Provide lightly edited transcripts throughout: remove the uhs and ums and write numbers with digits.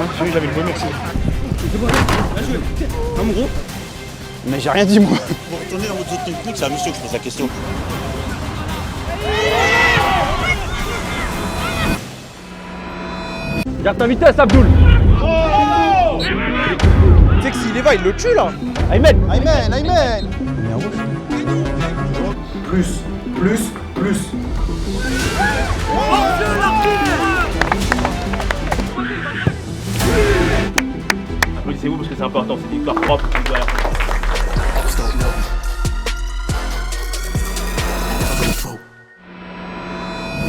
Oui, j'avais le bon, merci. Non, mon gros. Mais j'ai rien dit, moi. Pour retourner dans votre zone technique, c'est à monsieur que je pose la question. Garde ta vitesse, Abdoul. Tu sais que s'il y va, il le tue, là. Aymen. Aymen. Plus. Applaudissez-vous parce que c'est important, c'est une victoire propre.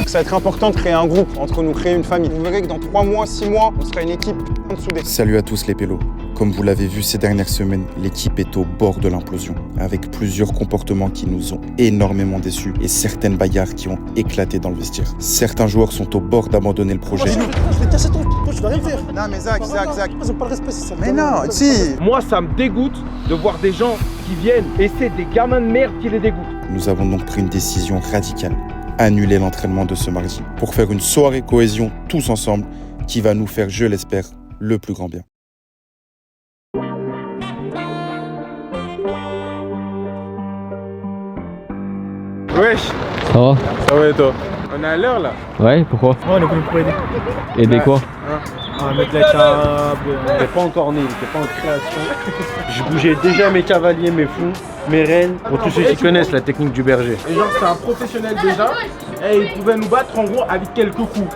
Ça va être important de créer un groupe entre nous, créer une famille. Vous verrez que dans 3 mois, 6 mois, on sera une équipe soudée. Salut à tous les pélos. Comme vous l'avez vu ces dernières semaines, l'équipe est au bord de l'implosion, avec plusieurs comportements qui nous ont énormément déçus et certaines bagarres qui ont éclaté dans le vestiaire. Certains joueurs sont au bord d'abandonner le projet. Je vais casser ton je vais rien faire. Non, mais Zach. Ils ont pas le respect, c'est ça. Mais non, si. Moi, ça me dégoûte de voir des gens qui viennent et c'est des gamins de merde qui les dégoûtent. Nous avons donc pris une décision radicale. Annuler l'entraînement de ce mardi pour faire une soirée cohésion tous ensemble qui va nous faire, je l'espère, le plus grand bien. Wesh, Ça va et toi? On est à l'heure, là. Ouais, pourquoi? On est venu pour aider. Aider quoi? On va mettre la table. T'es pas encore né, t'es pas en création. Je bougeais déjà mes cavaliers, mes fous, mes reines. Pour tous ceux qui connaissent la technique du berger. Et genre c'est un professionnel déjà, et il pouvait nous battre en gros avec quelques coups.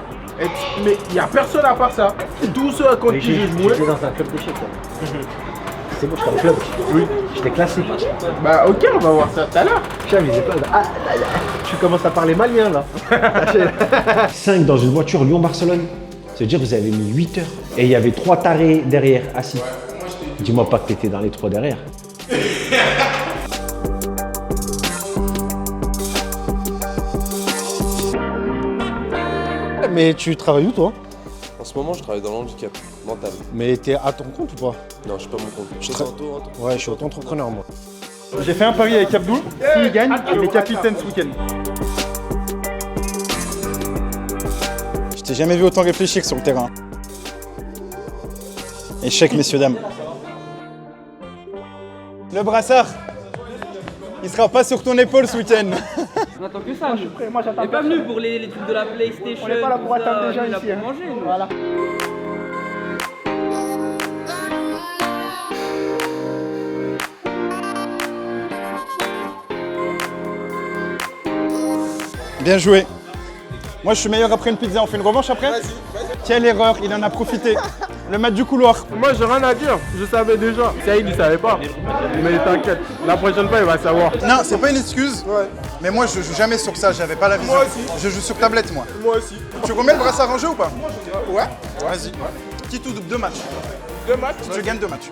Mais il n'y a personne à part ça. Tous ceux contre qui j'ai joué. J'étais dans un club d'échecs. C'est bon, je suis au club. Oui. J'étais classé. Bah ok, on va voir ça tout à l'heure. Putain, mais pas. Tu commences à parler malien là. 5 dans une voiture Lyon-Barcelone. Ça veut dire que vous avez mis 8 heures. Et il y avait 3 tarés derrière, assis. Dis-moi pas que t'étais dans les 3 derrière. Mais tu travailles où toi? En ce moment, je travaille dans l'handicap mental. Mais t'es à ton compte ou pas? Non, je suis pas mon compte. Je suis auto. Ouais, je suis auto-entrepreneur moi. J'ai fait un pari avec Abdoul. S'il gagne, il est capitaine ce week-end. Je t'ai jamais vu autant réfléchir sur le terrain. Échec, messieurs, dames. Le brassard, il sera pas sur ton épaule ce week-end. On attend que ça. On n'est pas venu pour les trucs de la PlayStation. On n'est pas là pour tout ça, attendre des gens on est là ici, pour hein. manger, nous. Voilà. Bien joué. Moi, je suis meilleur après une pizza. On fait une revanche après? Vas-y. Quelle erreur, il en a profité. Le match du couloir. Moi j'ai rien à dire, je savais déjà. Saïd il savait pas. Mais t'inquiète, la prochaine fois il va savoir. Non, c'est pas une excuse. Ouais. Mais moi, je joue jamais sur ça. J'avais pas la vision. Moi aussi. Je joue sur tablette, moi. Moi aussi. Tu remets le brassard en jeu ou pas? Ouais. Vas-y. Petit ou double, 2 matchs. 2 matchs. Tu gagnes 2 matchs.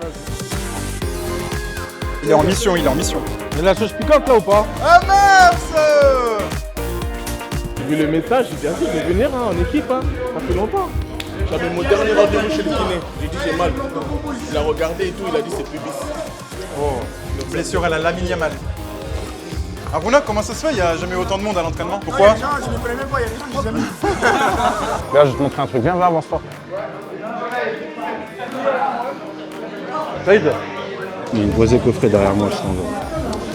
Il est en mission, Il y a la sauce piquante là ou pas? Ah mince! J'ai vu le message, j'ai dit ah, je vais venir hein, en équipe, hein. Ça fait longtemps. J'avais mon dernier rendez-vous chez le kiné. J'ai dit j'ai mal. Il a regardé et tout, il a dit c'est pubis. Oh, blessure à la lamine Yamal. Aruna, comment ça se fait? Il n'y a jamais eu autant de monde à l'entraînement. Pourquoi? Je me connais même pas, il y a des gens que j'ai jamais vu. Regarde, je vais te montrer un truc. Viens, va voir ce sport. Saïd. Il y a une voisée coffret derrière moi, je sens.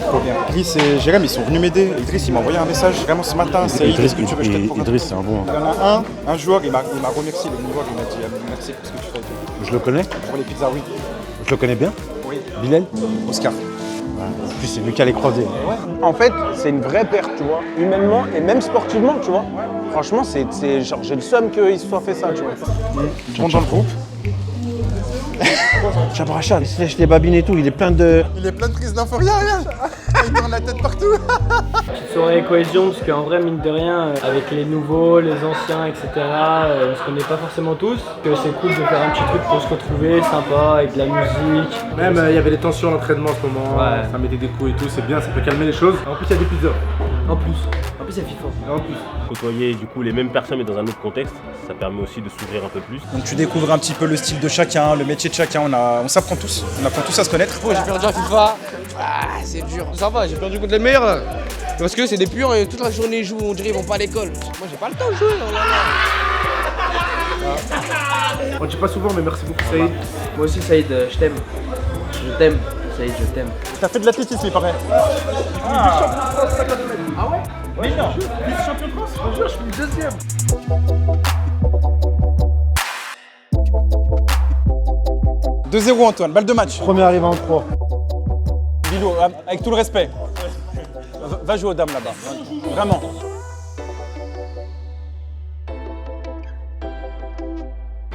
Trop bien. Idriss et Jérém, ils sont venus m'aider. Idriss, il m'a envoyé un message vraiment ce matin. Saïd, est-ce que tu veux que je t'aide pour Idriss, c'est un bon. Il y en a un joueur, il m'a remercié. Le joueur, il m'a dit merci pour ce que tu fais. Je le connais? Pour les pizzas, oui. Je le connais bien? Oui. Bilal? Oscar. En plus, c'est lui qui a les croisés. En fait, c'est une vraie perte, tu vois, humainement et même sportivement, tu vois. Franchement, c'est genre, j'ai le seum qu'il se soit fait ça, tu vois. Tu montes dans le groupe. Chabrachan, il se lèche les babines et tout, il est plein de... Il est plein de prises d'infos, regarde. Il tourne la tête partout. Petite soirée cohésion, parce qu'en vrai, mine de rien, avec les nouveaux, les anciens, etc., on se connaît pas forcément tous. Que c'est cool de faire un petit truc pour se retrouver, sympa, avec de la musique. Même il y avait des tensions à l'entraînement en ce moment, Ouais. ça mettait des coups et tout, c'est bien, ça peut calmer les choses. En plus il y a des pizzas. En plus, il y a FIFA. Et en plus. Côtoyer du coup les mêmes personnes mais dans un autre contexte, ça permet aussi de s'ouvrir un peu plus. Donc tu découvres un petit peu le style de chacun, le métier de chacun. On s'apprend tous. On apprend tous à se connaître. J'ai perdu à FIFA. Ah, c'est dur. Ça va, j'ai perdu contre les meilleurs. Parce que c'est des purs et toute la journée ils jouent, on dirait ils vont pas à l'école. Moi j'ai pas le temps de jouer. Oh là là. On dit pas souvent, mais merci beaucoup, Saïd. Moi aussi, Saïd, je t'aime. Je t'aime. Saïd, je t'aime. T'as fait de l'athlétisme, il paraît. Ah ouais? Mais non. Vice-champion de France? Je suis le deuxième. « 2-0 Antoine, balle de match. Premier arrivant en 3. Bilou, avec tout le respect, va jouer aux dames là-bas. Vraiment.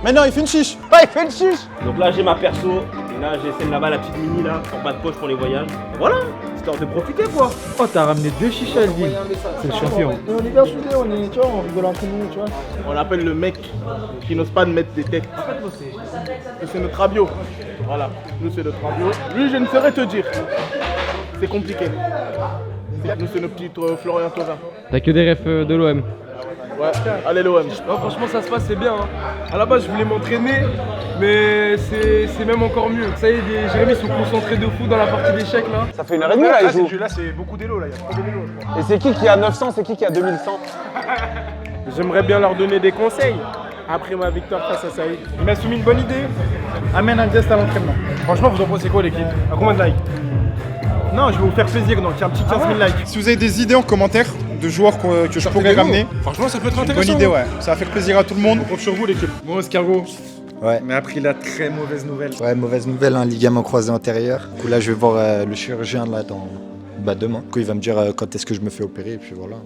Mais non, il fait une chiche. Ah, il fait une chiche. Donc là, j'ai ma perso. Et là, j'ai celle là-bas, la petite mini là, en bas de poche pour les voyages. Voilà, histoire de profiter quoi. Oh, t'as ramené 2 chichas, Elvin. C'est le champion. On est bien soudés, on est, tu vois, on rigole entre nous, tu vois. On appelle le mec qui n'ose pas mettre des têtes. En fait, c'est notre rabio. Voilà, nous c'est notre rabio. Lui, je ne saurais te dire. C'est compliqué. Nous, c'est nos petits Florian Thauvin. T'as que des refs de l'OM. Ouais, allez l'OM. Non, franchement, ça se passe, c'est bien. Hein. À la base, je voulais m'entraîner, mais c'est même encore mieux. Ça y est, Jérémy sont concentrés de fou dans la partie d'échecs là. Ça fait 1h30 là, ils jouent. Là, c'est beaucoup d'élo là, il y a trop d'élo. Et c'est qui a 900, c'est qui a 2100? J'aimerais bien leur donner des conseils. Après ma victoire face à Saïd. Il m'a soumis une bonne idée. Amène un geste à l'entraînement. Franchement, vous en pensez quoi l'équipe? À combien de likes? Non, je vais vous faire plaisir, donc il y a un petit 15 000 likes. Si vous avez des idées en commentaire de joueurs que je pourrais ramener, Franchement, ça peut être intéressant. bonne idée, ouais. Ça va faire plaisir à tout le monde. On compte sur vous l'équipe. Bon, Escargot. Ouais. Mais a appris la très mauvaise nouvelle. Ouais, mauvaise nouvelle, un ligament croisé antérieur. Du coup, là, je vais voir le chirurgien là demain. Du coup, il va me dire quand est-ce que je me fais opérer, et puis voilà.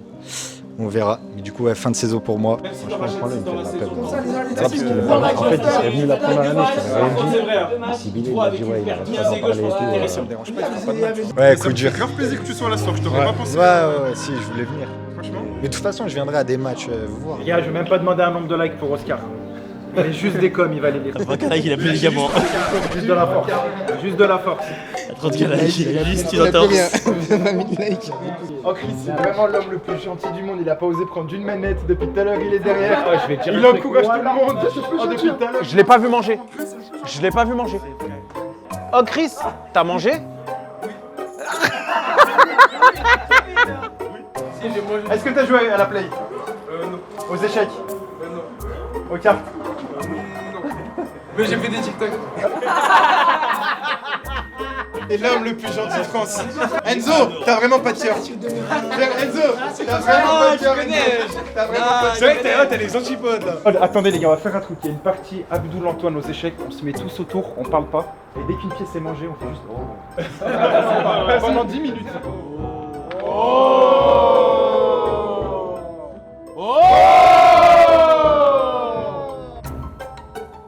On verra. Mais du coup, ouais, fin de saison pour moi. Franchement, prends-le, il me fait de la peine. Parce qu'il est pas... En fait, il serait venu la première année, je t'avais rien dit. Sibylle, il m'a dit, ouais, il arrête pas d'en parler et tout. Ça me dérange pas, il fera pas de match. Ouais, coup dur. Ça me fait grave plaisir que tu sois là ce soir, je t'aurais pas pensé. Ouais, si, je voulais venir. Franchement. Mais de toute façon, je viendrai à des matchs vous voir. Les gars, je vais même pas demander un nombre de likes pour Oscar. Mais juste des coms, il va les lire. Il a plus de ligaments. Juste de la force. Juste de la force. 30 likes, il a juste une intense. Oh Chris, c'est vraiment l'homme le plus gentil du monde. Il a pas osé prendre une manette depuis tout à l'heure, il est derrière. Il encourage tout le monde. Oh, depuis tout à l'heure. Je l'ai pas vu manger. Je l'ai pas vu manger. Oh Chris, t'as mangé? Est-ce que t'as joué à la play? Non. Aux échecs? Non. Aux cartes? Mais j'ai fait des TikTok. Et l'homme le plus gentil de France. Enzo, t'as vraiment pas de cœur. Enzo, t'as vraiment pas de cœur. T'as vraiment pas de cœur. T'as les antipodes là. Oh, attendez les gars, on va faire un truc. Il y a une partie Abdoul Antoine aux échecs. On se met tous autour, on parle pas. Et dès qu'une pièce est mangée, on fait juste. Pendant 10 minutes.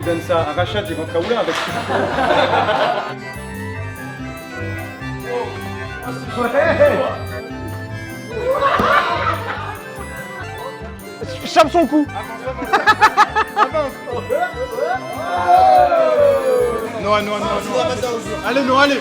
Il donne ça à Rachad et contre Aoula avec. Chape son cou. Non. Allez, non, allez.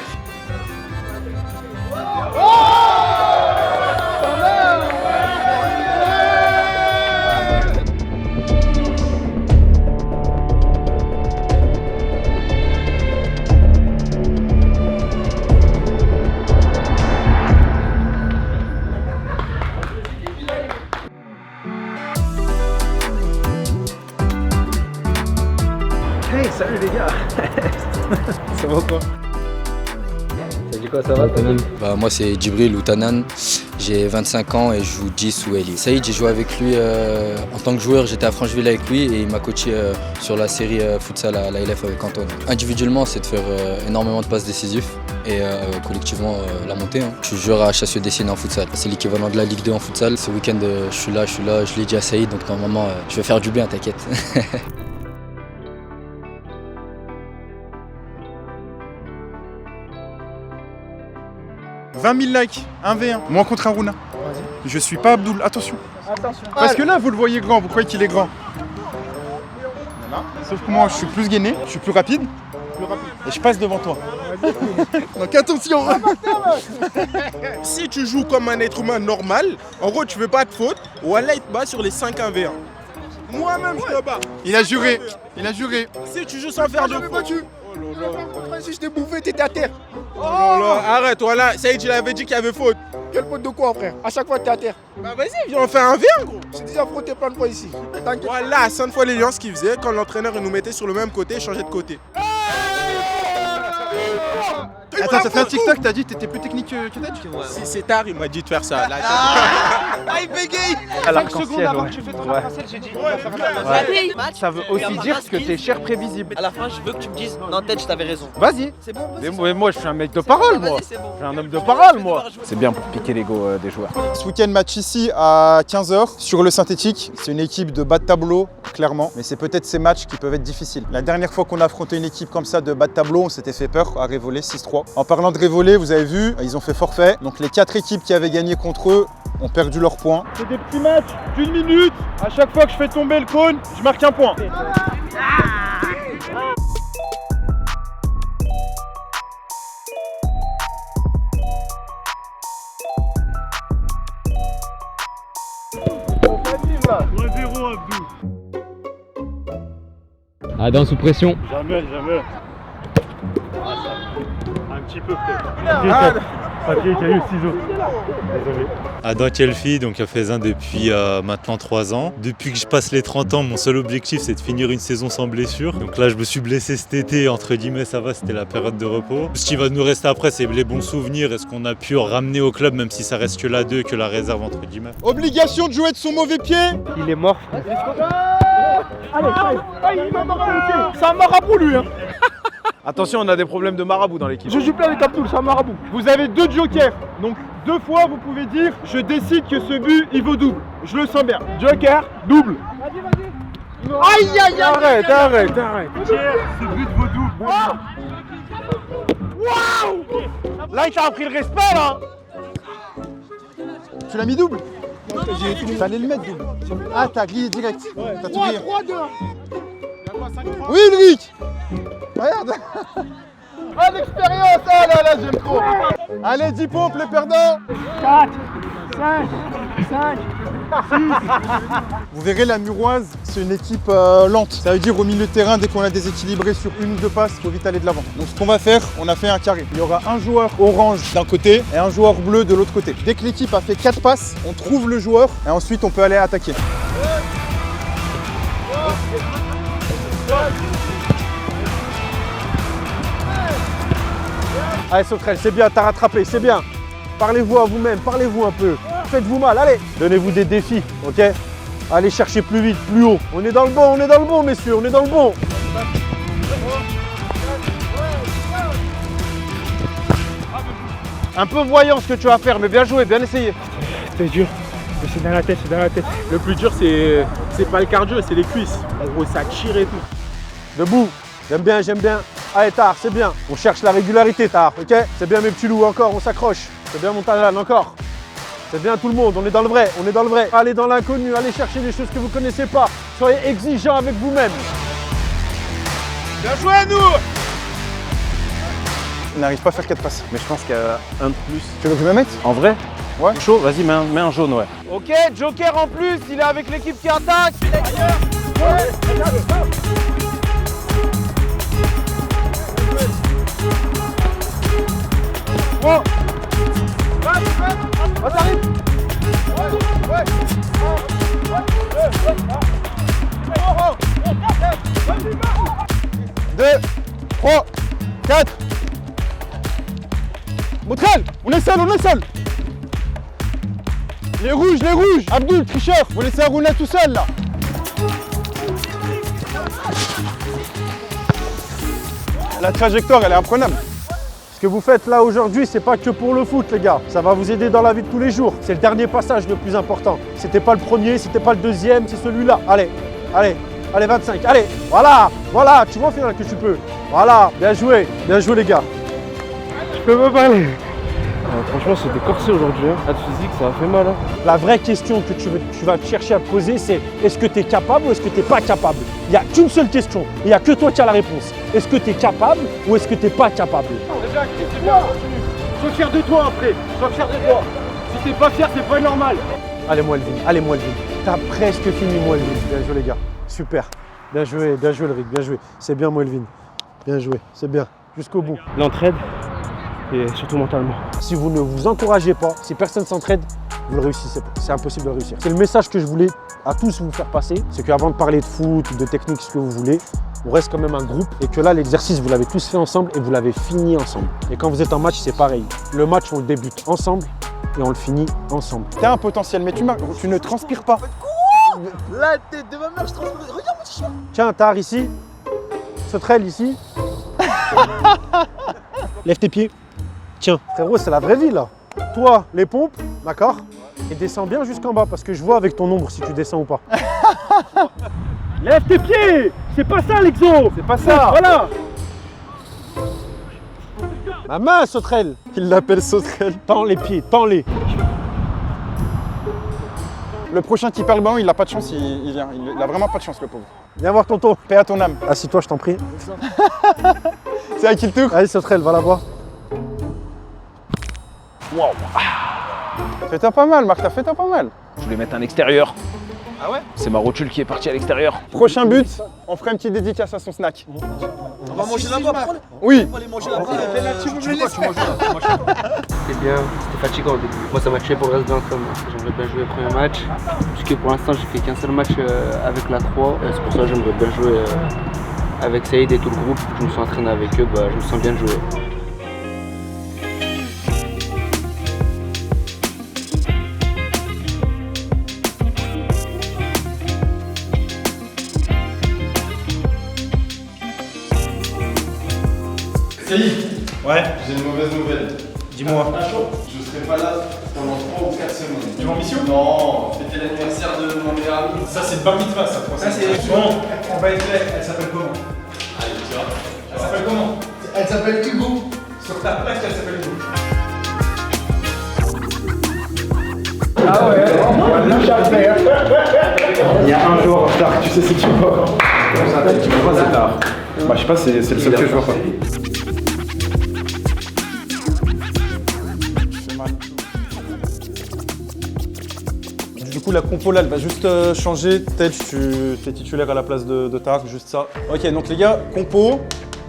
Hey, salut les gars. Ça va quoi? Ça dit quoi, ça va Tanan? Bah, moi c'est Djibril ou Tanan, j'ai 25 ans et je joue 10 ou Eli. Saïd, j'ai joué avec lui en tant que joueur, j'étais à Francheville avec lui et il m'a coaché sur la série futsal à la LF avec Antoine. Individuellement, c'est de faire énormément de passes décisives et collectivement la montée. Hein. Je suis joueur à Chassieux-Dessines en futsal, c'est l'équivalent de la Ligue 2 en futsal. Ce week-end, je suis là, je l'ai dit à Saïd, donc normalement je vais faire du bien, t'inquiète. 20 000 likes, 1v1, moi contre Aruna. Je suis pas Abdoul, attention. Parce que là, vous le voyez grand, vous croyez qu'il est grand. Voilà. Sauf que moi, je suis plus gainé, je suis plus rapide. Et je passe devant toi. Donc attention. Si tu joues comme un être humain normal, en gros tu veux pas de faute, Wallah il te bat sur les 5 1v1. Moi-même je te bats. Il a juré. Si tu joues sans faire de faute. Si je t'ai bouffé, t'étais à terre. Oh là là, arrête, voilà, Saïd il avait dit qu'il y avait faute. Quel faute de quoi, frère? À chaque fois, t'es à terre. Bah vas-y, viens, on fait un verre, gros. Je t'ai déjà affronté plein de fois ici. T'inquiète. Voilà, 5 fois l'alliance qu'il faisait quand l'entraîneur il nous mettait sur le même côté et changeait de côté. Attends, ça fait un TikTok, t'as dit que t'étais plus technique que Tedge? Si c'est tard, il m'a dit de faire ça. Là, il bégaye. 5 secondes avant que tu fais ton tracé, j'ai dit. Ça veut aussi dire que t'es cher prévisible. À la fin, je veux que tu me dises, non, Tedge, t'avais raison. Vas-y. C'est bon, Mais moi, je suis un mec de parole, moi. c'est bon. Je suis un homme de parole, moi. C'est bien pour piquer l'ego des joueurs. Ce week-end, match ici à 15h sur le synthétique. C'est une équipe de bas de tableau, clairement. Mais c'est peut-être ces matchs qui peuvent être difficiles. La dernière fois qu'on a affronté une équipe comme ça de bas de tableau, on s'était fait peur à Révolé 6-3. En parlant de Révolé, vous avez vu, ils ont fait forfait. Donc les 4 équipes qui avaient gagné contre eux ont perdu leurs points. C'est des petits matchs d'1 minute. À chaque fois que je fais tomber le cône, je marque un point. Adam sous pression. Jamais. Un petit peu peut-être. Papier, caillou, ciseaux. Désolé. Adam Kelfi, donc à Faisin depuis maintenant 3 ans. Depuis que je passe les 30 ans, mon seul objectif c'est de finir une saison sans blessure. Donc là je me suis blessé cet été, entre guillemets ça va, c'était la période de repos. Ce qui va nous rester après c'est les bons souvenirs et ce qu'on a pu ramener au club, même si ça reste que la 2, que la réserve entre guillemets. Obligation de jouer de son mauvais pied. Il est mort. Allez, il m'a marabouté. C'est un marabout, lui. Hein. Attention, on a des problèmes de marabout dans l'équipe. Je joue plus avec Abdoul, c'est un marabout. Vous avez 2 jokers. Donc 2 fois vous pouvez dire je décide que ce but il vaut double. Je le sens bien. Joker, double. Aïe, aïe, aïe. Arrête. Tiens, ce but vaut double. Waouh. Là, il t'a appris le respect, là. Tu l'as mis double? Fallait le mettre double. Ah, t'as grillé direct. T'as tout grillé. 3-2. Oui, Ulrich. Regarde. Ah, l'expérience. Ah là, j'aime trop. Allez, 10 pompes les perdants. 4, 5, 5. Vous verrez, la Muroise, c'est une équipe lente. Ça veut dire au milieu de terrain, dès qu'on a déséquilibré sur 1 ou 2 passes, il faut vite aller de l'avant. Donc ce qu'on va faire, on a fait un carré. Il y aura un joueur orange d'un côté et un joueur bleu de l'autre côté. Dès que l'équipe a fait 4 passes, on trouve le joueur et ensuite on peut aller attaquer. Allez Sauterelle, c'est bien, t'as rattrapé, c'est bien. Parlez-vous à vous-même, parlez-vous un peu. Faites-vous mal, allez. Donnez-vous des défis, ok? Allez chercher plus vite, plus haut. On est dans le bon, messieurs, on est dans le bon. Un peu voyant ce que tu vas faire, mais bien joué, bien essayé. C'est dur, mais c'est dans la tête, Le plus dur, c'est pas le cardio, c'est les cuisses. En gros, ça tire et tout. Debout, j'aime bien. Allez Tahar, c'est bien. On cherche la régularité Tahar, ok? C'est bien mes petits loups, encore, on s'accroche. C'est bien mon Talan, encore. C'est bien tout le monde, on est dans le vrai. Allez dans l'inconnu, allez chercher des choses que vous connaissez pas. Soyez exigeants avec vous-même. Bien joué à nous. On n'arrive pas à faire 4 passes, mais je pense qu'il y a un de plus. Tu veux que je me mette? En vrai? Ouais. Chaud, vas-y, mets un jaune, ouais. Ok, Joker en plus, il est avec l'équipe qui attaque. Oh. Oh, ça arrive. 2, 3, 4. Moutrel, on est seul. Les rouges. Abdoul, tricheur, vous laissez Aruna tout seul là. La trajectoire, elle est imprenable. Ce que vous faites là aujourd'hui, c'est pas que pour le foot, les gars. Ça va vous aider dans la vie de tous les jours. C'est le dernier passage le plus important. C'était pas le premier, c'était pas le deuxième, c'est celui-là. Allez, 25. Allez, voilà, tu vois au final que tu peux. Voilà, bien joué les gars. Je peux me parler. Franchement, c'était corsé aujourd'hui. Hein. Physique, ça a fait mal. Hein. La vraie question que tu vas chercher à te poser, c'est est-ce que tu es capable ou est-ce que tu n'es pas capable? Il n'y a qu'une seule question. Il n'y a que toi qui as la réponse. Est-ce que tu es capable ou est-ce que tu n'es pas capable? C'est bien. Sois fier de toi après. Si t'es pas fier, c'est pas normal. Allez, Mouelvin. T'as presque fini, Mouelvin. Bien joué, les gars. Super. Bien joué, le Rick. Bien joué. C'est bien, Mouelvin. Bien joué. C'est bien. Jusqu'au bout. L'entraide, et surtout mentalement. Si vous ne vous encouragez pas, si personne s'entraide, vous le réussissez pas. C'est impossible de réussir. C'est le message que je voulais à tous vous faire passer, c'est qu'avant de parler de foot, de technique, ce que vous voulez, on reste quand même un groupe et que là, l'exercice, vous l'avez tous fait ensemble et vous l'avez fini ensemble. Et quand vous êtes en match, c'est pareil. Le match, on le débute ensemble et on le finit ensemble. T'as un potentiel, mais tu ne transpires pas. La tête de ma mère, je transpire. Regarde mon t-shirt. Tiens, Tar ici. Sauterelle ici. Lève tes pieds. Tiens. Frérot, c'est la vraie vie là. Toi, les pompes, d'accord? Et descends bien jusqu'en bas parce que je vois avec ton ombre si tu descends ou pas. Lève tes pieds. C'est pas ça l'exo. C'est pas ça. Voilà. Ma main, sauterelle. Il l'appelle sauterelle. Tends les pieds, tends-les. Le prochain qui perd le ballon, il n'a pas de chance, il vient. Il a vraiment pas de chance, le pauvre. Viens voir tonton. Paix à ton âme. Assis-toi, je t'en prie. C'est à qui le tour? Allez, sauterelle, va la voir. Waouh. Fais-toi pas mal, Marc, t'as fait pas mal. Je voulais mettre un extérieur. Ah ouais? C'est ma rotule qui est partie à l'extérieur. Prochain but, on fera une petite dédicace à son snack. On va manger là-bas. Oui. On va aller manger là-bas. C'est bien, c'était fatigant au début. Moi, ça m'a tué pour le reste de l'entraînement. J'aimerais bien jouer le premier match. Puisque pour l'instant, j'ai fait qu'un seul match avec la 3. C'est pour ça que j'aimerais bien jouer avec Saïd et tout le groupe. Je me suis entraîné avec eux, je me sens bien de jouer. Saïd, ouais, j'ai une mauvaise nouvelle. Dis-moi. Je serai pas là pendant 3 ou 4 semaines. Tu vas en mission? Non, c'était l'anniversaire de mon meilleur ami. Ça, c'est le bar mitzvah, ça. Ça, c'est bon. On va être clair, elle s'appelle comment? Allez, tu vois. Elle s'appelle comment? Elle s'appelle Hugo. Sur ta plaque, elle s'appelle Hugo. Ah ouais, il y a un jour en retard, tu sais si tu vois. Tu vois pas, c'est tard. Bah, je sais pas, c'est le seul que je vois pas. Du coup, la compo là, elle va juste changer. Tel, tu es titulaire à la place de Tarek, juste ça. Ok, donc les gars, compo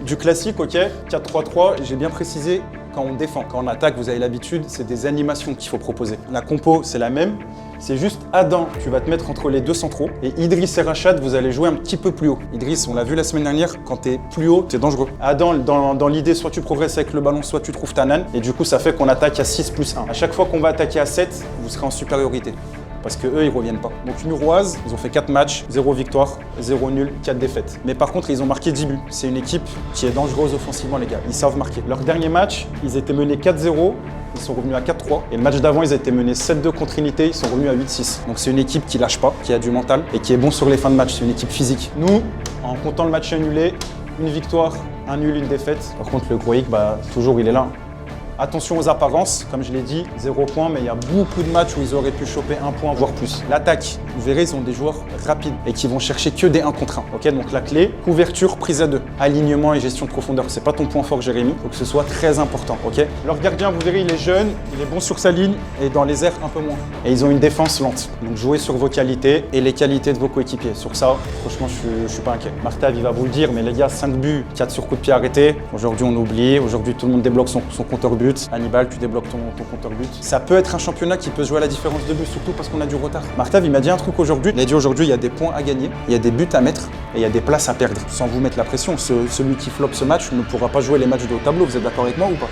du classique, ok, 4-3-3. J'ai bien précisé, quand on défend, quand on attaque, vous avez l'habitude, c'est des animations qu'il faut proposer. La compo, c'est la même. C'est juste Adam, tu vas te mettre entre les deux centraux. Et Idriss et Rachad, vous allez jouer un petit peu plus haut. Idriss, on l'a vu la semaine dernière, quand t'es plus haut, t'es dangereux. Adam, dans l'idée, soit tu progresses avec le ballon, soit tu trouves ta nan. Et du coup, ça fait qu'on attaque à 6+1. À chaque fois qu'on va attaquer à 7, vous serez en supériorité. Parce que eux, ils reviennent pas. Donc Muroise, ils ont fait 4 matchs, 0 victoire, 0 nul, 4 défaites. Mais par contre, ils ont marqué 10 buts. C'est une équipe qui est dangereuse offensivement, les gars. Ils savent marquer. Leur dernier match, ils étaient menés 4-0. Ils sont revenus à 4-3. Et le match d'avant, ils étaient menés 7-2 contre Unité. Ils sont revenus à 8-6. Donc c'est une équipe qui lâche pas, qui a du mental et qui est bon sur les fins de match. C'est une équipe physique. Nous, en comptant le match annulé, une victoire, un nul, une défaite. Par contre, le Groïc, toujours, il est là. Attention aux apparences, comme je l'ai dit, 0 point, mais il y a beaucoup de matchs où ils auraient pu choper 1 point, voire plus. L'attaque, vous verrez, ils ont des joueurs rapides et qui vont chercher que des 1 contre 1. Ok, donc la clé, couverture, prise à 2, alignement et gestion de profondeur. C'est pas ton point fort, Jérémy, faut que ce soit très important. Ok. Leur gardien, vous verrez, il est jeune, il est bon sur sa ligne et dans les airs un peu moins. Et ils ont une défense lente. Donc jouez sur vos qualités et les qualités de vos coéquipiers. Sur ça, franchement, je suis pas inquiet. Martav, il va vous le dire, mais les gars, 5 buts, 4 sur coup de pied arrêtés. Aujourd'hui, on oublie. Aujourd'hui, tout le monde débloque son compteur but. Hannibal, tu débloques ton compteur but. Ça peut être un championnat qui peut jouer à la différence de but, surtout parce qu'on a du retard. Martav, il m'a dit un truc aujourd'hui. Il a dit aujourd'hui, il y a des points à gagner, il y a des buts à mettre et il y a des places à perdre. Sans vous mettre la pression, celui qui floppe ce match ne pourra pas jouer les matchs de haut tableau. Vous êtes d'accord avec moi ou pas?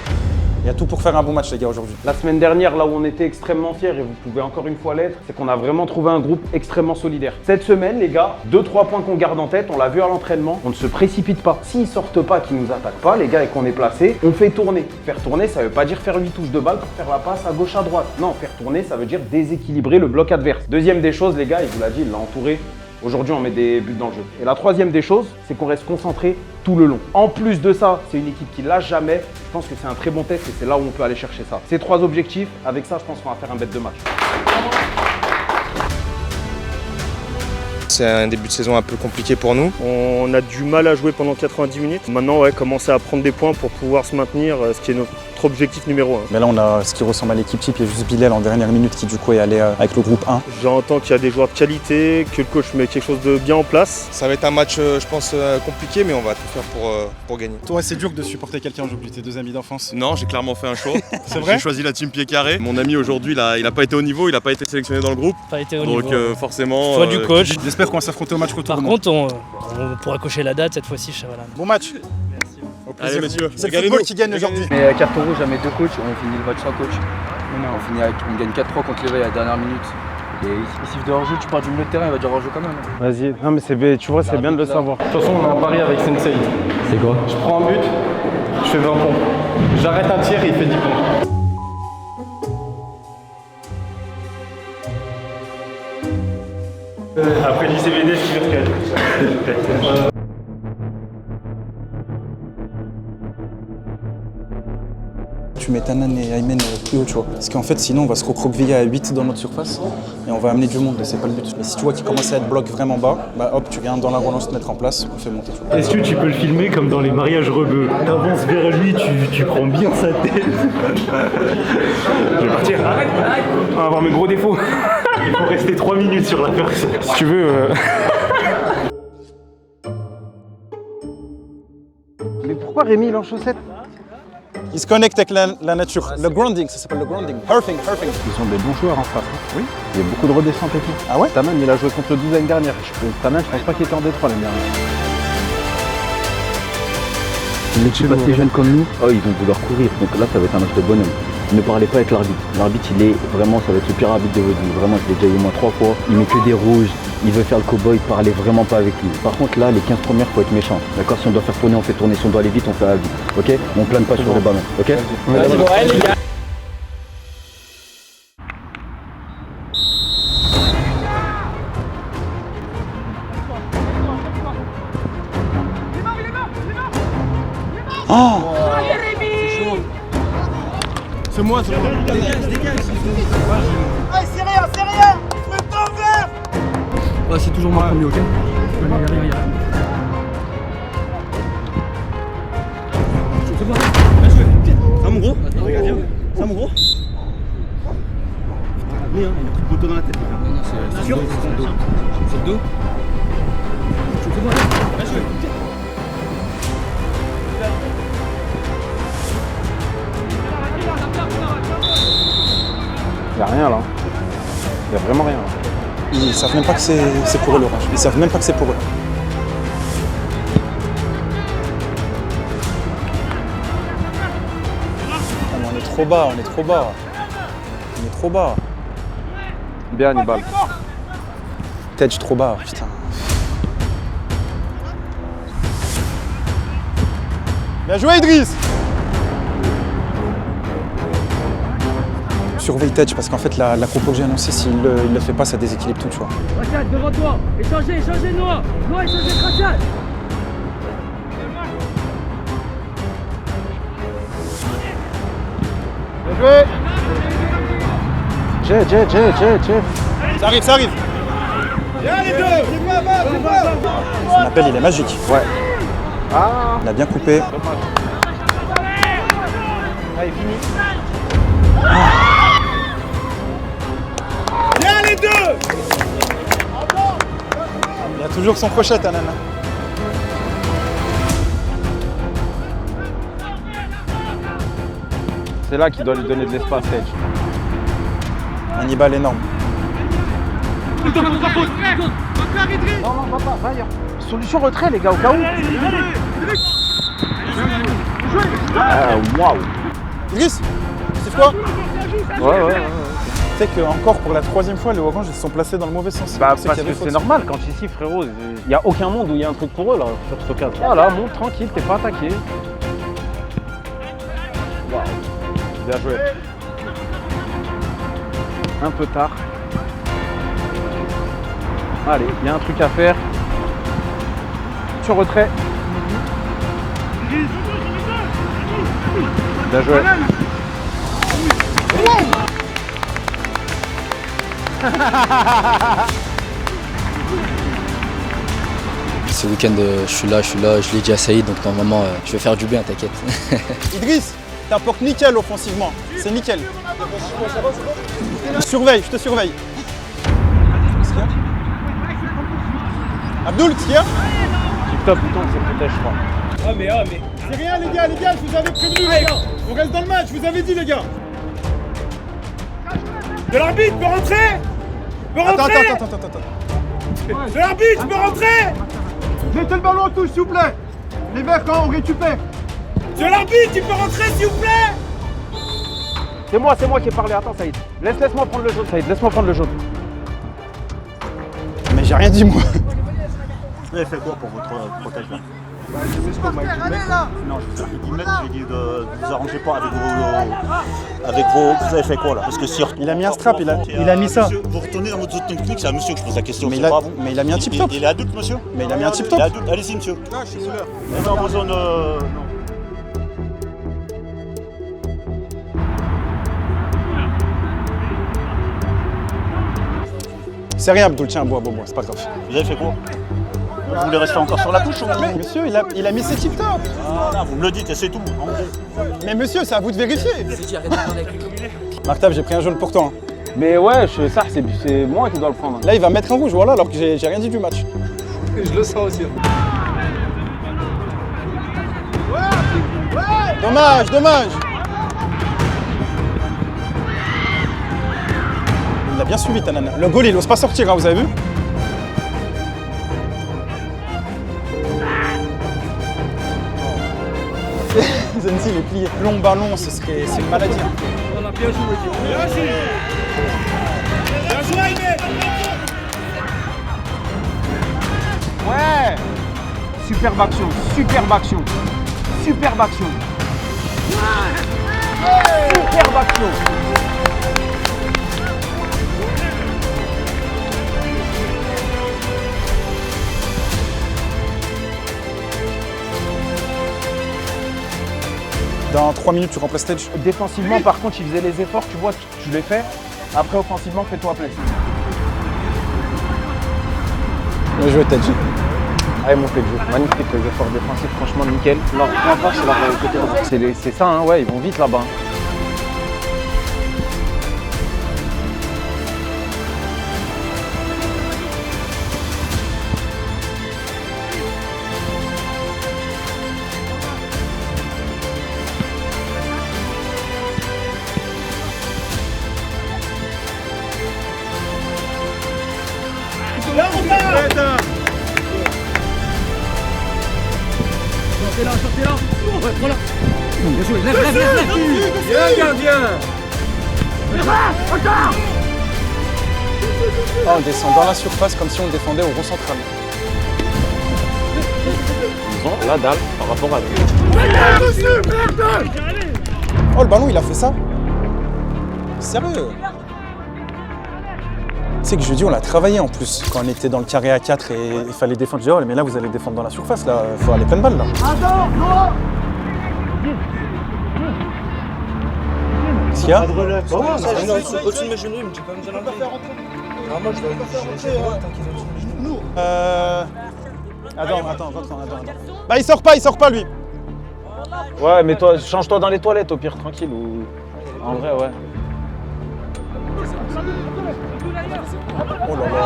Il y a tout pour faire un bon match, les gars, aujourd'hui. La semaine dernière, là où on était extrêmement fiers, et vous pouvez encore une fois l'être, c'est qu'on a vraiment trouvé un groupe extrêmement solidaire. Cette semaine, les gars, 2-3 points qu'on garde en tête, on l'a vu à l'entraînement, on ne se précipite pas. S'ils sortent pas, qu'ils nous attaquent pas, les gars, et qu'on est placé, on fait tourner. Faire tourner, ça veut pas dire faire 8 touches de balle pour faire la passe à gauche, à droite. Non, faire tourner, ça veut dire déséquilibrer le bloc adverse. Deuxième des choses, les gars, il vous l'a dit, il l'a entouré. Aujourd'hui, on met des buts dans le jeu. Et la troisième des choses, c'est qu'on reste concentré tout le long. En plus de ça, c'est une équipe qui lâche jamais. Je pense que c'est un très bon test et c'est là où on peut aller chercher ça. Ces 3 objectifs, avec ça, je pense qu'on va faire un bête de match. c'est un début de saison un peu compliqué pour nous. On a du mal à jouer pendant 90 minutes. Maintenant, ouais, commencer à prendre des points pour pouvoir se maintenir, ce qui est notre objectif numéro 1. Mais là, on a ce qui ressemble à l'équipe type. Il y a juste Bilal en dernière minute qui, du coup, est allé avec le groupe 1. J'entends qu'il y a des joueurs de qualité, que le coach met quelque chose de bien en place. Ça va être un match, je pense, compliqué, mais on va tout faire pour gagner. Toi, c'est dur de supporter quelqu'un aujourd'hui, tes deux amis d'enfance? Non, j'ai clairement fait un choix. C'est vrai? J'ai choisi la team pied carré. Mon ami aujourd'hui, il a pas été au niveau, il a pas été sélectionné dans le groupe. Pas été au Donc niveau. forcément. Choix du coach. J'espère qu'on va s'affronter au match retour. Par contre, on pourra cocher la date cette fois-ci, Chavalin. Bon match. Allez messieurs, c'est le football qui gagne aujourd'hui. Mais carton rouge à mes deux coachs, on finit le match sans coach. On gagne 4-3 contre l'éveil à la dernière minute. Et il siffle de hors-jeu, tu pars du milieu de terrain, il va dire hors-jeu quand même. Vas-y, non mais tu vois, c'est bien de le savoir. De toute façon, on a un pari avec Sensei. C'est quoi? Je prends un but, je fais 20 pompes. J'arrête un tir et il fait 10 pompes. Après l'ICVD, je suis Tu mets Tanan et Aymen plus haut, tu vois. Parce qu'en fait, sinon, on va se recroqueviller à 8 dans notre surface et on va amener du monde et c'est pas le but. Mais si tu vois qu'il commence à être bloc vraiment bas, bah hop, tu viens dans la relance te mettre en place, on fait monter. Est-ce que tu peux le filmer comme dans les mariages rebeux? T'avances vers lui, tu prends bien sa tête. Je vais partir. Arrête. On va avoir mes gros défauts. Il faut rester 3 minutes sur la personne. Si tu veux. Mais pourquoi Rémi il est en chaussettes? Il se connecte avec la nature. Le grounding, ça s'appelle le grounding. Herfing. Ils sont des bons joueurs en face. Oui. Il y a beaucoup de redescentes et tout. Ah ouais? Taman, il a joué contre le 12 l'année dernière. Taman, je pense pas qu'il était en D3 l'année dernière. Une équipe assez jeune comme nous, ils vont vouloir courir. Donc là, ça va être un match de bonhomme. Ne parlez pas avec l'arbitre. L'arbitre, il est vraiment, ça va être le pire arbitre de votre vie. Vraiment, je l'ai déjà eu au moins 3 fois. Il met que des rouges. Il veut faire le cow-boy, parlez vraiment pas avec lui. Par contre, là, les 15 premières, faut être méchant. D'accord? Si on doit faire tourner, on fait tourner. Si on doit aller vite, on fait aller vite. Ok? On plane pas sur les ballons. Ok? Vas-y, bon, allez, les gars. Oh! C'est moi. Dégage. Allez, c'est rien. Je me tends vert. Ouais, c'est toujours moi premier, ok? Ça mon gros. Regarde, viens. Ça mon gros. Oui, hein, il a pris le poteau dans la tête. Non, c'est sûr. C'est le dos. Y'a rien là. Y'a vraiment rien. Ils savent même pas que c'est pour eux l'orange. Ils savent même pas que c'est pour eux. Ah, mais on est trop bas. On est trop bas. Bien Hannibal. Tedge trop bas, putain. Bien joué Idriss! Surveille Tedge parce qu'en fait la compo que j'ai annoncée, s'il le fait pas, ça déséquilibre tout, tu vois. Rachad, devant toi. Échangez, Noah. Noah, échangez, Rachad. Bien joué. Jeff. Ça arrive. Viens les deux. Son appel, il est magique. Ouais. Ah. Il a bien coupé. Allez, fini. Viens les deux. Il a toujours son crochet, Tanan. C'est là qu'il doit lui donner de l'espace, Edge. Hannibal énorme. Non, va ailleurs. Solution retrait, les gars, au cas où. Ah, waouh. Idriss, c'est quoi? Ouais. Tu sais qu'encore pour la 3e fois, les Oranges ils se sont placés dans le mauvais sens. Bah, parce que c'est normal quand ici, frérot, il n'y a aucun monde où il y a un truc pour eux là, sur ce cadre. Voilà, monte tranquille, t'es pas attaqué. Waouh. Bien joué. Un peu tard. Allez, il y a un truc à faire. Sur retrait. Bien joué. ce week-end, je suis là, je l'ai dit à Saïd, donc normalement, je vais faire du bien, t'inquiète. Idriss, t'apportes nickel offensivement, c'est nickel. Surveille, je te surveille. Qu'est-ce qu'il y a? Abdoul, qu'est-ce qu'il y a? Tip-top, putain, c'est peut-être, je crois. Ah mais. C'est rien les gars, je vous avais prévenu les gars. On reste dans le match, je vous avais dit les gars. De l'arbitre, peut rentrer. Attends. De l'arbitre, peut rentrer. Mettez le ballon en touche s'il vous plaît. Les verts quand on récupère. De l'arbitre, il peut rentrer s'il vous plaît. C'est moi qui ai parlé, attends Saïd. Laisse-moi prendre le jaune Saïd, laisse-moi prendre le jaune. Mais j'ai rien dit moi. Vous avez fait quoi pour votre protège là? Non, je vous ai dit mec, j'ai dit de vous arranger pas avec vos. Vous avez fait quoi là? Parce que si il a mis un strap, il a mis ça. Monsieur, vous retournez dans votre zone technique, c'est à monsieur que je pose la question. Mais, mais il a mis un tip top. Il est adulte monsieur? Mais il a mis un tip top. Allez-y monsieur. Non, je suis là. On est dans vos zones. Non. C'est rien Abdoul, tiens, bois, c'est pas grave. Vous avez fait quoi? Vous voulez rester encore sur la touche ou... Monsieur, il a mis ses tip top. Voilà, vous me le dites et c'est tout. Mais monsieur, c'est à vous de vérifier. Martave, j'ai pris un jaune pour toi. Mais ouais, ça c'est moi qui dois le prendre. Là, il va mettre un rouge, voilà, alors que j'ai rien dit du match. Je le sens aussi. Dommage. Il a bien suivi Tanana. Le goal, il n'ose pas sortir, hein, vous avez vu? Zenzi, il est plié. Long ballon, c'est une maladie. On a bien joué. Bien joué, mec. Ouais. Superbe action. Superbe action. Dans 3 minutes, tu remplaces Tedge. Défensivement, par contre, il faisait les efforts, tu vois, tu les fais. Après, offensivement, fais-toi plaisir. Bien joué, Tedge. Allez, mon Tedge, magnifique, les efforts défensifs, franchement nickel. Leur point fort, c'est leur côté droit. C'est ça, hein, ouais, ils vont vite là-bas. Sortez-la. Ouais, voilà. Bien joué, lève. Bien, gardien. Ah, on descend dans la surface comme si on défendait au rond central. Ils ont la dalle par rapport à nous. Oh, le ballon, il a fait ça? Sérieux? Tu sais que jeudi, on l'a travaillé en plus, quand on était dans le carré à 4 et il fallait défendre Gérald, mais là, vous allez défendre dans la surface, là, faut aller pleine balle, là. Qu'est-ce qu'il y a? Au-dessus de mes genoux, il me dit pas me dire la moi, je dois Attends. Bah, il sort pas, lui. Ouais, mais toi, change-toi dans les toilettes, au pire, tranquille, ou... En vrai, ouais. Oh là là.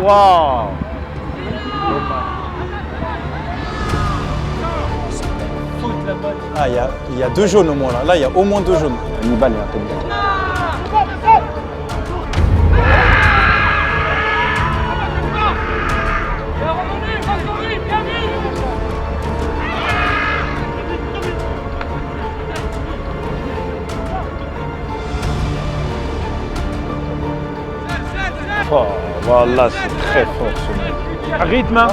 Wow. Ah, il y a 2 jaunes au moins, là. Là, il y a au moins 2 jaunes. Hannibal, il est intelligent. Oh, voilà, c'est très fort ce mec. Rythme,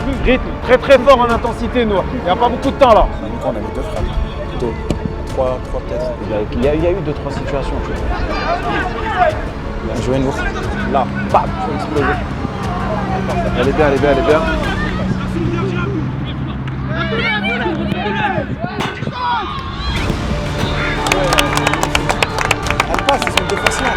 très fort en intensité, nous. Il n'y a pas beaucoup de temps là. On avait 2 frappes. Plutôt 3 peut-être. Il y a eu 2-3 situations, tu vois. Bien joué, Nour. Là, bam, faut exploser. Elle est bien. Elle passe, c'est une défensive.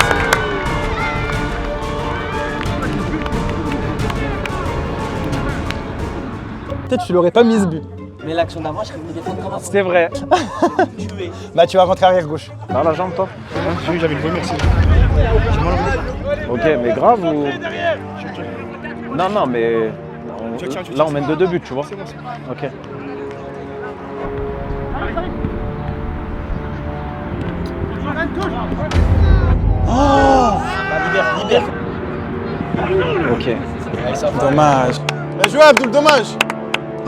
Peut-être tu l'aurais pas mis ce but. Mais l'action d'avant, je serais venu défendre comment? C'est vrai. Bah tu vas rentrer arrière gauche. Dans la jambe, toi? Oui, j'avais une bonne merci. Ok, mais grave ou... Non, non, mais... Là, on mène de 2 buts, tu vois. Ok. Oh, libère. Ok. Dommage. Bien joué Abdoul, dommage.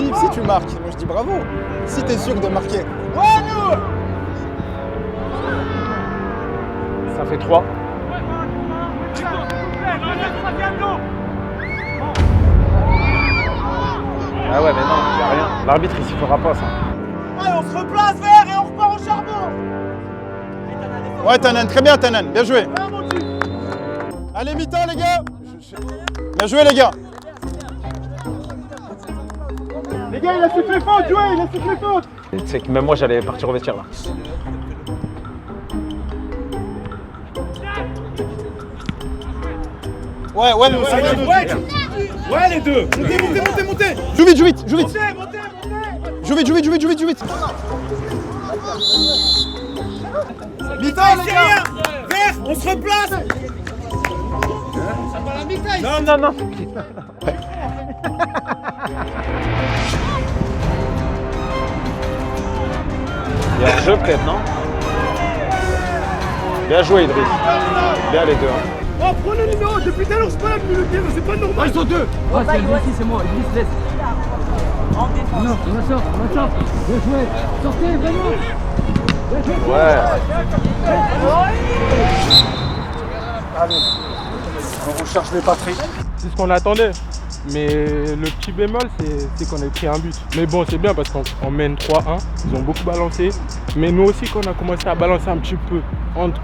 Yves, si tu marques, moi je dis bravo. Si t'es sûr de marquer. Ça fait 3. Ah ouais, mais non, y a rien. L'arbitre, il s'y fera pas, ça. Allez, on se replace vert et on repart au charbon. Ouais, Tanan, très bien, Tanan. Bien joué. Allez, mi-temps, les gars. Bien joué, les gars. Les gars, il a sifflé faute, joué, il a sifflé faute. Tu sais que même moi, j'allais partir au vestiaire, là. Ouais, mais on s'est dit. Ouais, les deux. Montez. Joue vite. Montez. Joue vite. Mi-temps, les gars. Vert, on se replace. Non. Il y a un jeu peut-être, non? Bien joué, Idriss. Bien les deux. Hein. Oh, prends le numéro. Depuis tout à l'heure, je suis pas là depuis le terrain. C'est pas normal. Ils sont deux. Ouais, c'est Idriss, c'est moi. Idriss, laisse. En défense. Non, on la sort. Bien joué. Sortez, vraiment. Ouais. Allez. On recherche les patries. C'est ce qu'on attendait. Mais le petit bémol, c'est qu'on a pris un but. Mais bon, c'est bien parce qu'on mène 3-1. Ils ont beaucoup balancé. Mais nous aussi, quand on a commencé à balancer un petit peu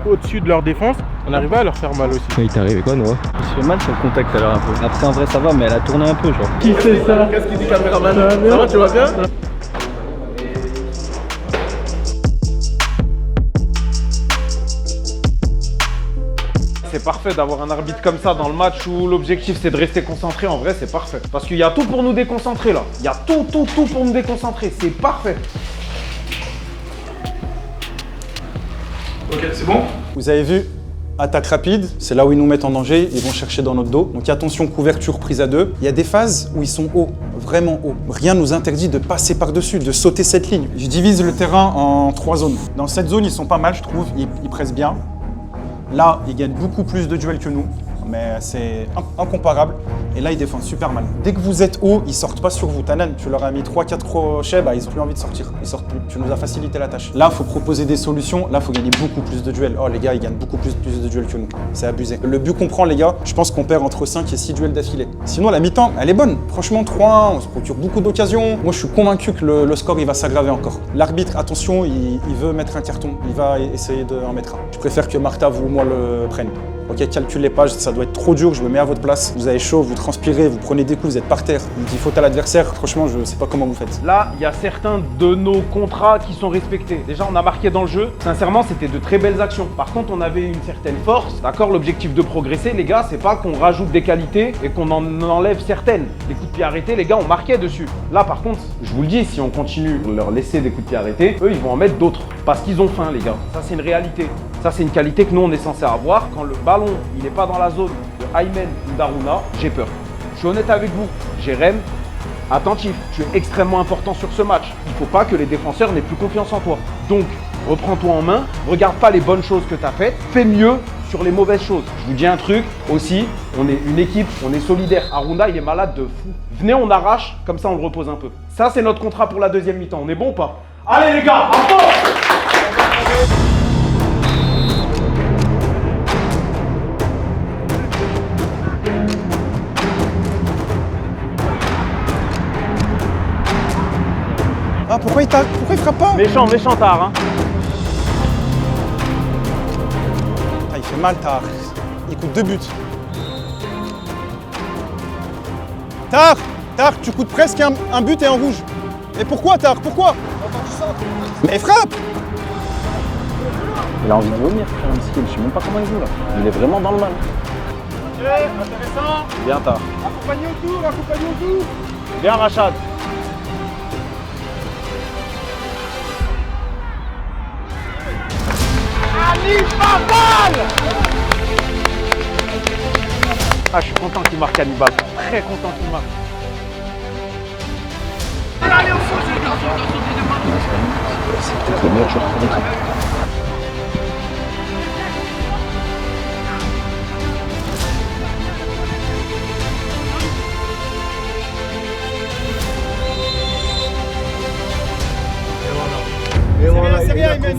au-dessus de leur défense, on arrivait à leur faire mal aussi. Il t'est arrivé quoi, Noah? Il se fait mal sur le contact alors un peu. Après, en vrai, ça va, mais elle a tourné un peu, genre. Qui c'est ça? Qu'est-ce qu'il dit, caméraman? Ça va, tu vas bien? C'est parfait d'avoir un arbitre comme ça dans le match où l'objectif c'est de rester concentré. En vrai, c'est parfait. Parce qu'il y a tout pour nous déconcentrer là. Il y a tout pour nous déconcentrer. C'est parfait. Ok, c'est bon? Vous avez vu, attaque rapide, c'est là où ils nous mettent en danger, ils vont chercher dans notre dos. Donc attention, couverture prise à 2. Il y a des phases où ils sont hauts, vraiment hauts. Rien ne nous interdit de passer par-dessus, de sauter cette ligne. Je divise le terrain en 3 zones. Dans cette zone, ils sont pas mal, je trouve, ils pressent bien. Là, ils gagnent beaucoup plus de duels que nous, mais c'est incomparable. Et là, ils défendent super mal. Dès que vous êtes haut, ils sortent pas sur vous. Tanan, tu leur as mis 3-4 crochets, bah, ils ont plus envie de sortir. Ils sortent plus. Tu nous as facilité la tâche. Là, il faut proposer des solutions. Là, il faut gagner beaucoup plus de duels. Oh, les gars, ils gagnent beaucoup plus de duels que nous. C'est abusé. Le but qu'on prend, les gars, je pense qu'on perd entre 5 et 6 duels d'affilée. Sinon, la mi-temps, elle est bonne. Franchement, 3-1, on se procure beaucoup d'occasions. Moi, je suis convaincu que le score, il va s'aggraver encore. L'arbitre, attention, il veut mettre un carton. Il va essayer d'en mettre un. Je préfère que Martha ou moi le prenne. Ok, calcule les pages, ça doit être trop dur, je me mets à votre place. Vous avez chaud, vous transpirez, vous prenez des coups, vous êtes par terre. Il dit faute à l'adversaire, franchement, je sais pas comment vous faites. Là, il y a certains de nos contrats qui sont respectés. Déjà, on a marqué dans le jeu. Sincèrement, c'était de très belles actions. Par contre, on avait une certaine force. D'accord, l'objectif de progresser, les gars, c'est pas qu'on rajoute des qualités et qu'on en enlève certaines. Les coups de pied arrêtés, les gars, on marquait dessus. Là, par contre, je vous le dis, si on continue de leur laisser des coups de pied arrêtés, eux, ils vont en mettre d'autres. Parce qu'ils ont faim, les gars. Ça, c'est une réalité. Ça, c'est une qualité que nous, on est censé avoir. Quand le ballon, il n'est pas dans la zone de Aymen ou d'Aruna, j'ai peur. Je suis honnête avec vous. Jérém, attentif, tu es extrêmement important sur ce match. Il ne faut pas que les défenseurs n'aient plus confiance en toi. Donc, reprends-toi en main, regarde pas les bonnes choses que tu as faites, fais mieux sur les mauvaises choses. Je vous dis un truc aussi, on est une équipe, on est solidaire. Aruna, il est malade de fou. Venez, on arrache, comme ça on le repose un peu. Ça, c'est notre contrat pour la deuxième mi-temps. On est bon ou pas? Allez les gars, à fond! Ah, pourquoi il frappe pas? Méchant tard, hein. Ah, il fait mal, Tar. Il coûte 2 buts. Tar, tu coûtes presque un but et un rouge. Mais pourquoi, Tar? Pourquoi? Mais frappe! Il a envie de vomir, frère Miskin. Je sais même pas comment il joue là. Il est vraiment dans le mal. Ok, intéressant. Bien, Tar. Accompagné autour. Bien, Rachad. Ah, je suis content qu'il marque Hannibal. Très content qu'il marque. C'est peut-être le meilleur joueur de l'équipe. C'est rien, Aymen,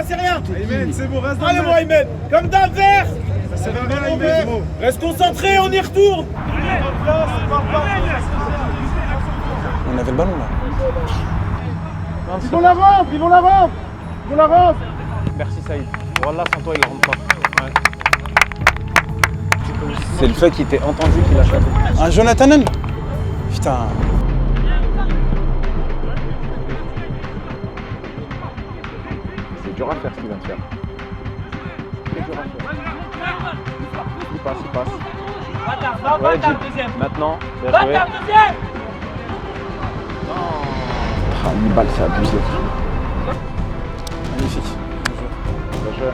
c'est rien. Aymen, c'est bon, reste dans Allez, le moi, Aymen, comme dans le vert. Ça va bien, Aymen. Reste concentré, on y retourne. On avait le ballon là. Ils vont la rampe, ils vont la rampe. Ils vont la rampe. Merci Saïd. Wallah, sans toi, il ne rentre pas. Ouais. C'est le fait qu'il t'ait entendu qu'il a chaté. Un Jonathan. Putain. C'est dur à faire ce qu'il vient de faire. C'est dur à faire. Il passe, il passe. Ouais, Jim. Maintenant, bien joué. Ah, Hannibal, c'est abusé. Magnifique. Bien joué.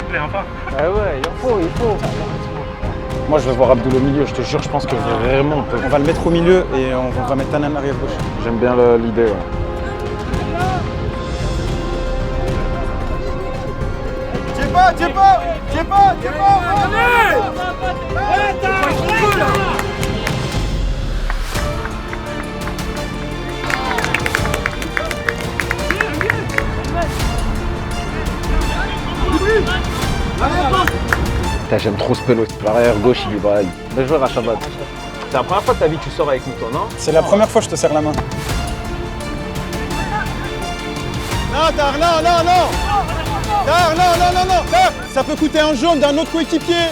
Il en pas. Ah ouais, il faut. Moi, je veux voir Abdoul au milieu, je te jure, je pense que vraiment On va le mettre au milieu et on va mettre Tanan arrière gauche. J'aime bien l'idée, ouais. Tiens pas. Allez. Putain, j'aime trop ce pelote. L'arrière gauche, il est braille. Bien joué, Rachabat. C'est la première fois de ta vie que tu sors avec nous, toi, non? C'est la première fois que je te serre la main. Non, Tar, non. Tar, non. Tar, ça peut coûter un jaune d'un autre coéquipier.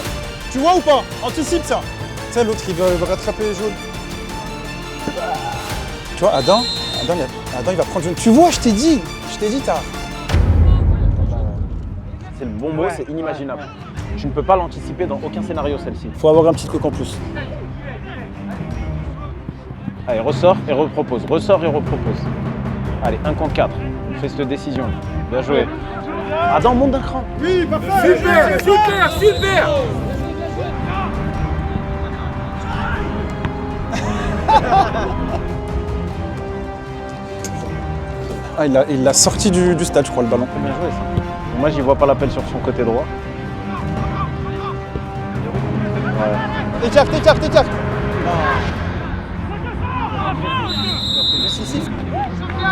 Tu vois ou pas? Anticipe ça. Tu sais, l'autre, il va rattraper les jaunes. Tu vois, Adam, il va prendre jaune. Tu vois, je t'ai dit, Tar. C'est le bon mot, c'est inimaginable. Tu ne peux pas l'anticiper dans aucun scénario, celle-ci. Faut avoir un petit truc en plus. Allez, ressort et repropose. Allez, 1 contre 4. Fais cette décision. Bien joué. Adam, monte d'un cran. Oui, parfait. Super. Ah, il l'a sorti du stade, je crois, le ballon. C'est bien joué, ça. Moi, j'y vois pas l'appel sur son côté droit. Ouais. T'écarte.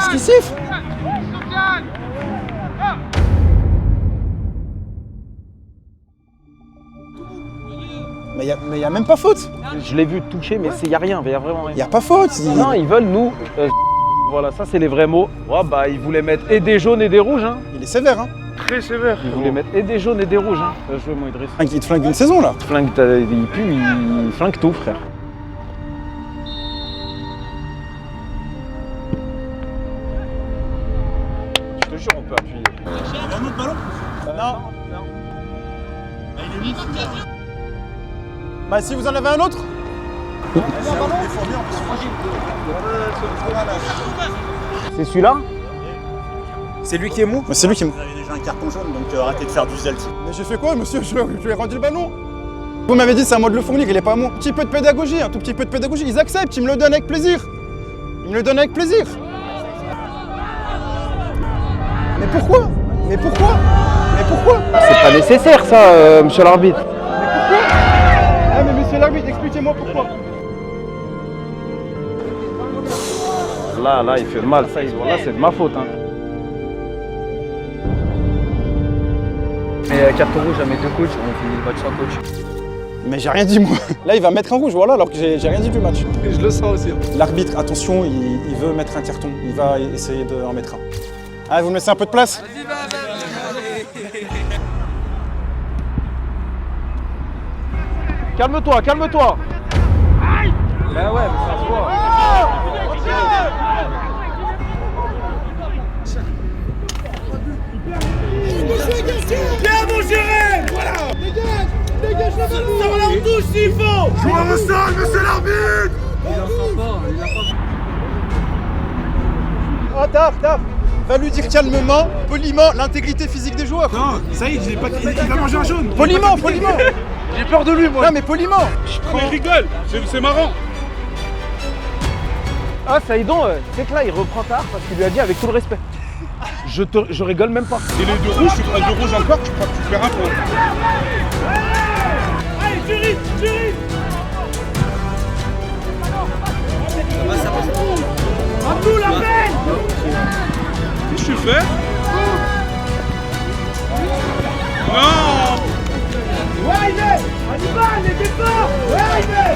Ce qui siffle. Mais il n'y a même pas faute. Je l'ai vu toucher, mais il n'y a rien, il n'y a vraiment rien. Il n'y a pas faute. Non, ils veulent nous. Voilà, ça c'est les vrais mots. Ouais, bah, ils voulaient mettre et des jaunes et des rouges. Hein. Il est sévère. Hein. Très sévère. Ils voulaient mettre et des jaunes et des rouges. Hein. Bien joué, mon Idriss. Il te flingue une saison là. Il pue, il flingue tout, frère. Je te jure, on peut appuyer. Un autre ballon? Non. Bah si vous en avez un autre. C'est celui-là? C'est lui qui est mou. C'est lui qui est mou. Vous avez déjà un carton jaune, donc arrêtez de faire du zèle. Mais j'ai fait quoi, monsieur? Je lui ai rendu le ballon. Vous m'avez dit c'est à moi de le fournir, il est pas à moi. Un petit peu de pédagogie, un tout petit peu de pédagogie. Ils acceptent, ils me le donnent avec plaisir. Mais pourquoi? C'est pas nécessaire ça, monsieur l'arbitre. Ah mais monsieur l'arbitre, expliquez-moi pourquoi. Là, il fait mal, ça, là, c'est de ma faute. Hein. Et carton rouge à mes deux coachs, on finit le match sans coach. Mais j'ai rien dit moi. Là il va mettre un rouge, voilà, alors que j'ai rien dit du match. Je le sens aussi. L'arbitre, attention, il veut mettre un carton. Il va essayer d'en mettre un. Ah, vous me laissez un peu de place? Calme-toi. Bah ouais, mais ça se voit. Bien mon Jérém. Voilà. Dégage le ballon. Ça va leur touche s'il faut. Joueur au sol, monsieur l'arbitre. Il en sort pas, Oh, taf. va lui dire calmement, poliment, l'intégrité physique des joueurs. Non, ça y est, il va manger un jaune. Poliment. J'ai peur de lui, moi. Non, mais poliment. Mais il rigole, c'est marrant. Ah, Saïdon, c'est que là, il reprend tard parce qu'il lui a dit avec tout le respect. Je rigole même pas. Et les deux rouges, tu prends deux rouges encore, tu perds un point. Allez, Jury. Ça va. Abdou, la peine. Qu'est-ce que tu fais? Non. Ouais, Ivan, on était fort. Ouais, Ivan.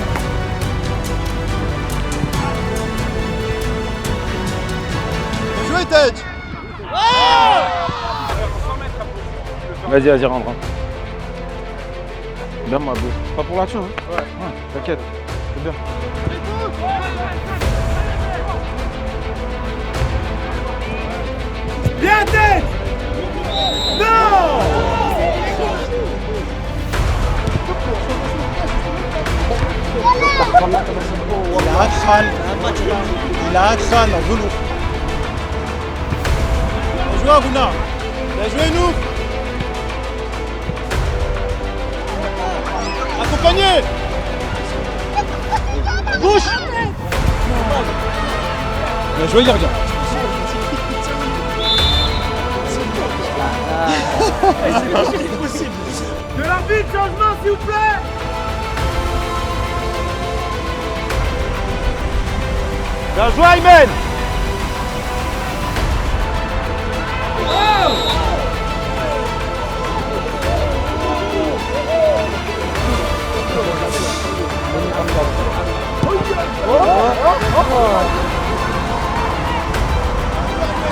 Jouez, Tedge. Vas-y, rentre. Bien, moi, Abdou. Pas pour l'action, hein? Ouais, t'inquiète. C'est bien. Bien, tête. Non. Il a un crâne en velours. Bien joué, Aruna. Bien joué, nous. Accompagné. Bouche. Bien joué, gardien. C'est possible. De l'arbitre, changement, s'il vous plaît. Bien joué, Aymen.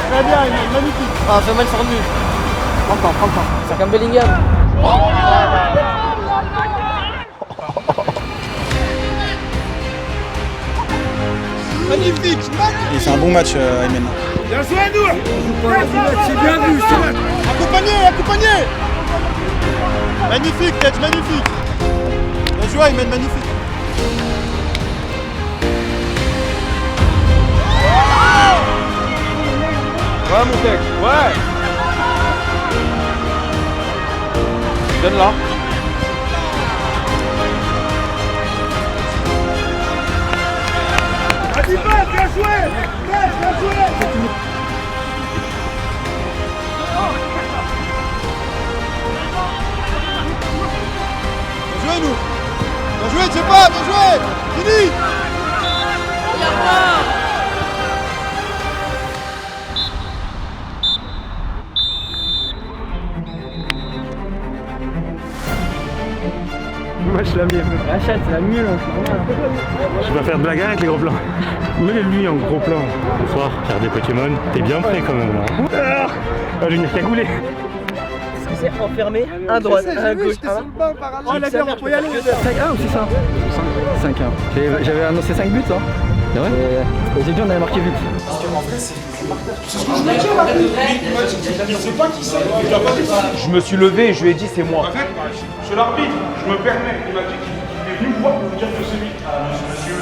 Très bien, Aymen, magnifique. Ah, fais mal sur lui. Prends le temps. C'est comme Bellingham. Magnifique. Il fait un bon match, Aymen. Bien joué, nous. C'est bien vu, Accompagné. Magnifique, Tedge, magnifique. Bien joué, Aymen, magnifique. Ouais, mon texte, ouais. Donne là. Adiba, bien joué. Bien joué. Bien joué, nous. Bien joué, tu sais pas, bien joué. Fini. Moi je la mienne. Rachel, c'est la mieux. Je vais faire de la guerre avec les gros plans. Mais lui en gros plan. Bonsoir, faire des Pokémon. T'es bien prêt quand même là. Ah, je vais venir cagouler. C'est enfermé, un droite, un gauche. Oh, la guerre, on peut y aller. 5-1 ou 6-1 5-1. J'avais annoncé 5 buts, hein. C'est vrai? J'ai dit on avait marqué vite. Je me suis levé et je lui ai dit c'est moi. En fait, je suis l'arbitre, je me permets. Il m'a dit qu'il est venu me voir pour vous dire que c'est lui. Monsieur,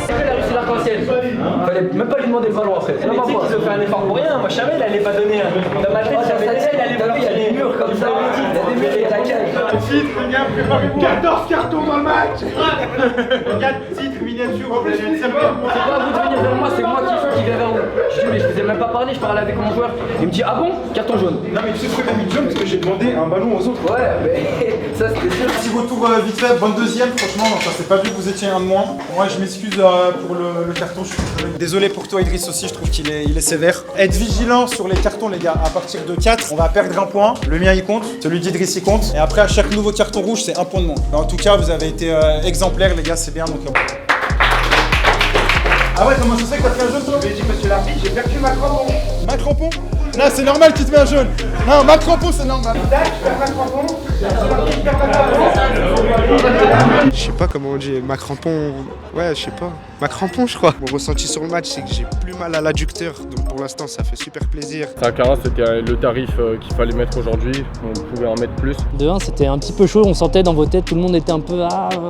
La Russie l'arc-en-ciel. Fallait même pas lui demander le ballon après. C'est qui se fait un effort pour rien. Moi, jamais il allait pas donner. Dans ma tête, j'avais dit il allait pas. Il y a des murs comme ça. Il y a des murs, il y a la cage. 14 cartons dans le match. 4 titres miniatures. C'est pas à vous de venir vers moi, c'est moi qui viens vers vous. Je dis mais je vous ai même pas parlé, je parlais avec mon joueur. Il me dit ah bon, carton jaune. Non mais tu sais ce que t'as mis jaune parce que j'ai demandé un ballon aux autres. Ouais, mais ça c'était sûr. Petit retour vite fait, 22e, franchement, ça s'est pas vu que vous étiez un de moins. Moi je m'excuse pour le carton, je suis désolé pour toi Idriss aussi, je trouve qu'il est sévère. Être vigilant sur les cartons les gars, à partir de 4, on va perdre un point, le mien il compte, celui d'Idriss il compte, et après à chaque nouveau carton rouge c'est un point de moins. Mais en tout cas vous avez été exemplaires les gars, c'est bien donc... Ah ouais, comment ça se fait que t'as fait un jaune toi? J'ai dit monsieur l'arbitre, j'ai perdu ma crampon. Ma crampon? Non, c'est normal qu'il te met un jaune. Non, ma crampon, c'est normal. Je sais pas comment on dit, ma crampon, ouais, je sais pas. Ma crampon, je crois. Mon ressenti sur le match, c'est que j'ai plus mal à l'adducteur. Donc pour l'instant, ça fait super plaisir. Sankara, c'était le tarif qu'il fallait mettre aujourd'hui. On pouvait en mettre plus. De 1, c'était un petit peu chaud. On sentait dans vos têtes, tout le monde était un peu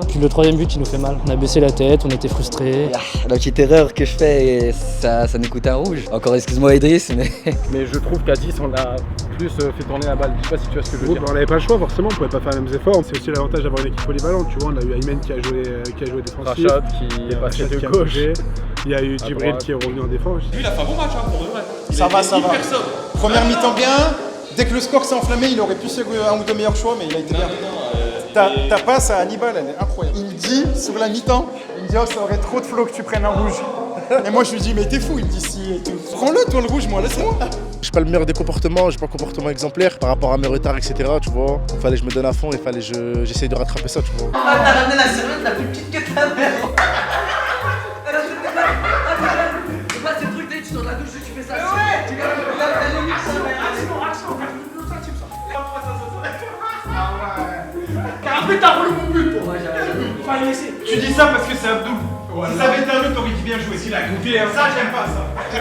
Puis le troisième but, il nous fait mal. On a baissé la tête, on était frustrés. La petite erreur que je fais, ça nous coûte un rouge. Encore excuse-moi Idriss, mais... Mais je trouve qu'à 10, on a plus fait tourner la balle. Je sais pas si tu vois ce que je veux dire. On n'avait pas le choix, forcément, on pouvait pas faire les mêmes efforts. C'est aussi l'avantage d'avoir une équipe polyvalente. Tu vois, on a eu Aymen qui a joué défensif. Rachad qui est passé de gauche. Il y a eu Djibril qui est revenu en défense. Lui, il a fait un bon match, pour de vrai. Ça va. Première mi-temps bien. Dès que le score s'est enflammé, il aurait pu faire un ou deux meilleurs choix, mais il a été bien. Ta passe à Hannibal, elle est incroyable. Il me dit, sur la mi-temps, il me dit, oh, ça aurait trop de flow que tu prennes un rouge. Et moi, je lui dis, mais t'es fou, il me dit si et tout. Prends-le, toi, le rouge, moi, laisse-moi. Je suis pas le meilleur des comportements, j'ai pas un comportement exemplaire par rapport à mes retards, etc. Tu vois. Il fallait que je me donne à fond, il fallait que j'essaye de rattraper ça, tu vois. Ah, t'as ramené la serviette la plus petite que ta mère. C'est pas ces trucs, tu sors de la douche, tu fais ça. Tu viens de la limite, ça va. Après, t'as volé mon but. Fallait laisser. Tu dis ça parce que c'est Abdou. Si ça avait été un autre, t'aurais dit bien joué. S'il a goûté, ça, j'aime pas ça. Ça,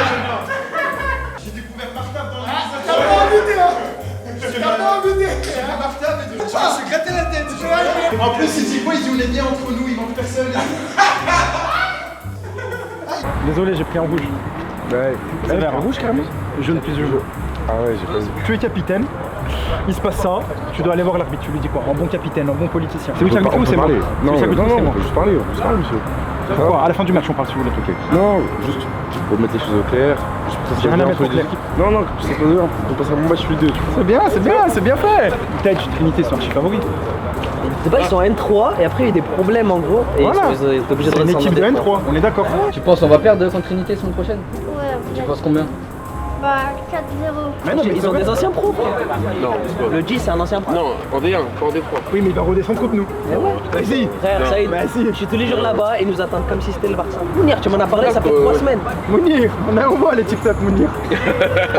j'aime pas. J'ai découvert Martab dans la vie. T'as pas envie, hein. T'as pas envie. J'ai vu Martab et je me suis gratté la tête. En plus, il dit quoi? Il dit on est bien entre nous, il manque personne. Désolé, j'ai pris un rouge. Ouais. C'est un rouge carrément? Jaune plus jaune. Ah ouais, j'ai pas vu. Tu es capitaine. Il se passe ça, tu dois aller voir l'arbitre, tu lui dis quoi? En bon capitaine, en bon politicien. C'est lui qui a ou c'est moi? Non, on peut juste parler, monsieur. Quoi? À la fin du match, on parle si vous voulez. Non, juste pour mettre les choses au clair. J'ai rien à mettre au clair. Non, c'est pas dur, on passe un bon match tous les deux. C'est bien fait. Peut-être Trinité, c'est archi favori. C'est pas, ils sont en N3 et après il y a eu des problèmes en gros. Et voilà. ils étaient obligés de C'est une équipe de N3, on est d'accord. Tu penses on va perdre contre Trinité la semaine prochaine? Ouais. Tu penses combien? Bah 4-0. Mais non, mais ils ont des anciens pros. Non, Le G c'est un ancien pro. non, en D1, pas en D3. Oui, mais il va redescendre contre nous. Mais ouais. Vas-y. Frère, ça y est, je suis tous les jours là-bas et ils nous attendent comme si c'était le Barça. Mounir, tu m'en as parlé, ça fait 3 semaines. Mounir, on voit les TikTok, Mounir.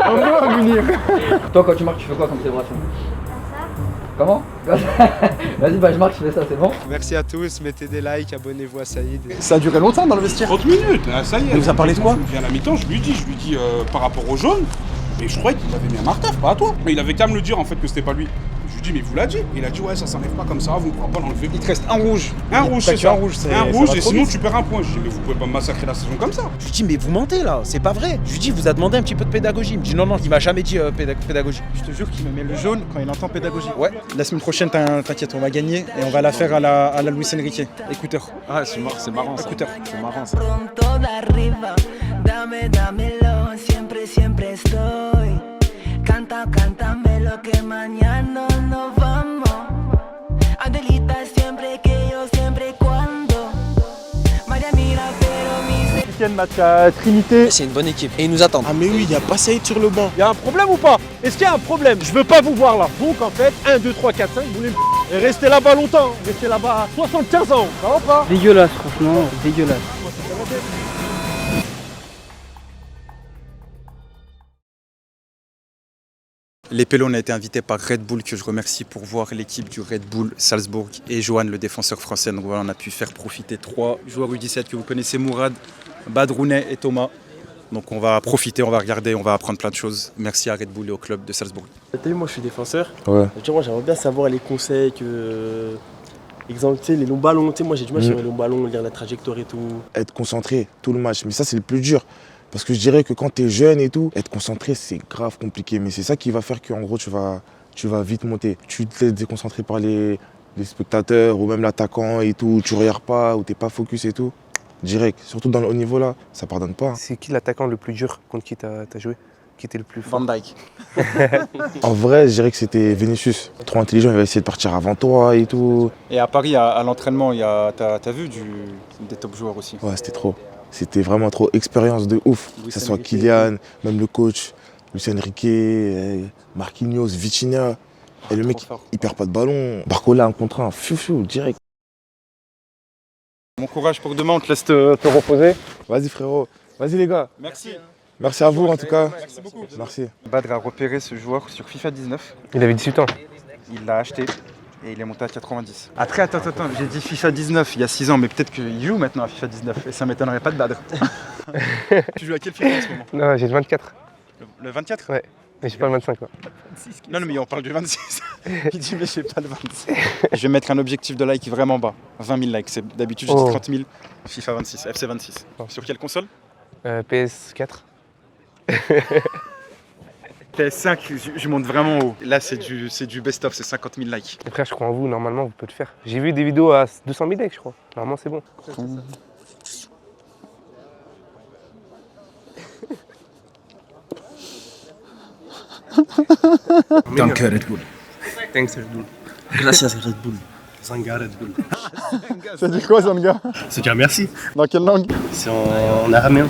On voit Mounir. Toi quand tu marques tu fais quoi comme célébration? Comment? Vas-y, bah je marque, je fais ça, c'est bon? Merci à tous, mettez des likes, abonnez-vous à Saïd. Ça a duré longtemps dans le vestiaire. 30 minutes, ça y est. Il vous a parlé de quoi? À la mi-temps, je lui dis par rapport au jaune, mais je croyais qu'il avait mis un Martaf, pas à toi. Mais il avait qu'à me le dire en fait que c'était pas lui. Je lui dis, mais il vous l'a dit. Il a dit, ouais, ça s'enlève pas comme ça, vous ne pourrez pas l'enlever. Il te reste un rouge. Un rouge, c'est ça. Un rouge, et sinon tu perds un point. Je lui dis, mais vous pouvez pas me massacrer la saison comme ça. Je lui dis, mais vous mentez là, c'est pas vrai. Je lui dis, vous a demandé un petit peu de pédagogie. Il me dit, non, il m'a jamais dit pédagogie. Je te jure qu'il me met le jaune quand il entend pédagogie. Ouais. La semaine prochaine, t'inquiète, on va gagner et on va la faire à la Luis Enrique. Écouteur. Ah, c'est marrant ça. Écouteur. C'est marrant ça. Dámelo, siempre estoy. Cántamelo que mañana nos vamos. Adelita siempre que yo, siempre cuando. Maria mira pero mis. Week-end match à Trinité. C'est une bonne équipe et ils nous attendent. Ah mais oui, il y a pas Saïd sur le banc. Il y a un problème ou pas? Est-ce qu'il y a un problème? Je veux pas vous voir là. Donc en fait, 1, 2, 3, 4, 5, vous voulez me. Et restez là-bas longtemps. Restez là-bas 75 ans. Ça va pas? Dégueulasse, franchement, dégueulasse. Les Pélos, on a été invités par Red Bull, que je remercie pour voir l'équipe du Red Bull Salzbourg et Johan, le défenseur français. Donc voilà, on a pu faire profiter 3 joueurs U17 que vous connaissez, Mourad, Badrounet et Thomas. Donc on va profiter, on va regarder, on va apprendre plein de choses. Merci à Red Bull et au club de Salzbourg. T'as vu, moi je suis défenseur. Ouais. Moi j'aimerais bien savoir les conseils que... Exemple, tu sais, les longs ballons, tu sais, moi j'ai du mal sur les longs ballons, lire la trajectoire et tout. Être concentré tout le match, mais ça c'est le plus dur. Parce que je dirais que quand tu es jeune et tout, être concentré c'est grave compliqué. Mais c'est ça qui va faire qu'en gros tu vas vite monter. Tu te laisses déconcentrer par les spectateurs ou même l'attaquant et tout, tu regardes pas ou t'es pas focus et tout. Direct, surtout dans le haut niveau là, ça pardonne pas. C'est qui l'attaquant le plus dur contre qui t'as joué? Qui était le plus fort? Van Dijk. En vrai, je dirais que c'était Vinicius. Trop intelligent, il va essayer de partir avant toi et tout. Et à Paris, à l'entraînement, t'as vu des top joueurs aussi? Ouais, c'était trop. C'était vraiment trop. Expérience de ouf. Que ce soit Kylian, même le coach, Luis Enrique, Marquinhos, Vitinha. Et le mec, il perd pas de ballon. Barcola en contre un, fiu, direct. Bon courage pour demain, on te laisse te reposer. Vas-y frérot, vas-y les gars. Merci. Merci à vous en tout cas. Merci beaucoup. Merci. Badr a repéré ce joueur sur FIFA 19. Il avait 18 ans. Il l'a acheté et il est monté à 90. Après, attends, j'ai dit FIFA 19 il y a 6 ans, mais peut-être qu'il joue maintenant à FIFA 19 et ça m'étonnerait pas de Badr. Tu joues à quel FIFA en ce moment? Non, j'ai le 24. Le 24? Ouais, mais j'ai pas le 25 quoi. Non, mais on parle du 26. Il dit, mais j'ai pas le 26. Je vais mettre un objectif de like vraiment bas. 20 000 likes. D'habitude, j'ai dit 30 000. FIFA 26, FC 26. Sur quelle console? PS4. PS5, je monte vraiment haut. Là, c'est du best-of, c'est 50 000 likes. Après, je crois en vous, normalement, vous pouvez le faire. J'ai vu des vidéos à 200 000 likes, je crois. Normalement, c'est bon. Danke Red Bull. Thanks Red Bull. Gracias Red Bull. Zanga Red Bull. Ça dit quoi, Zanga? C'est dire merci. Dans quelle langue? C'est en araméen.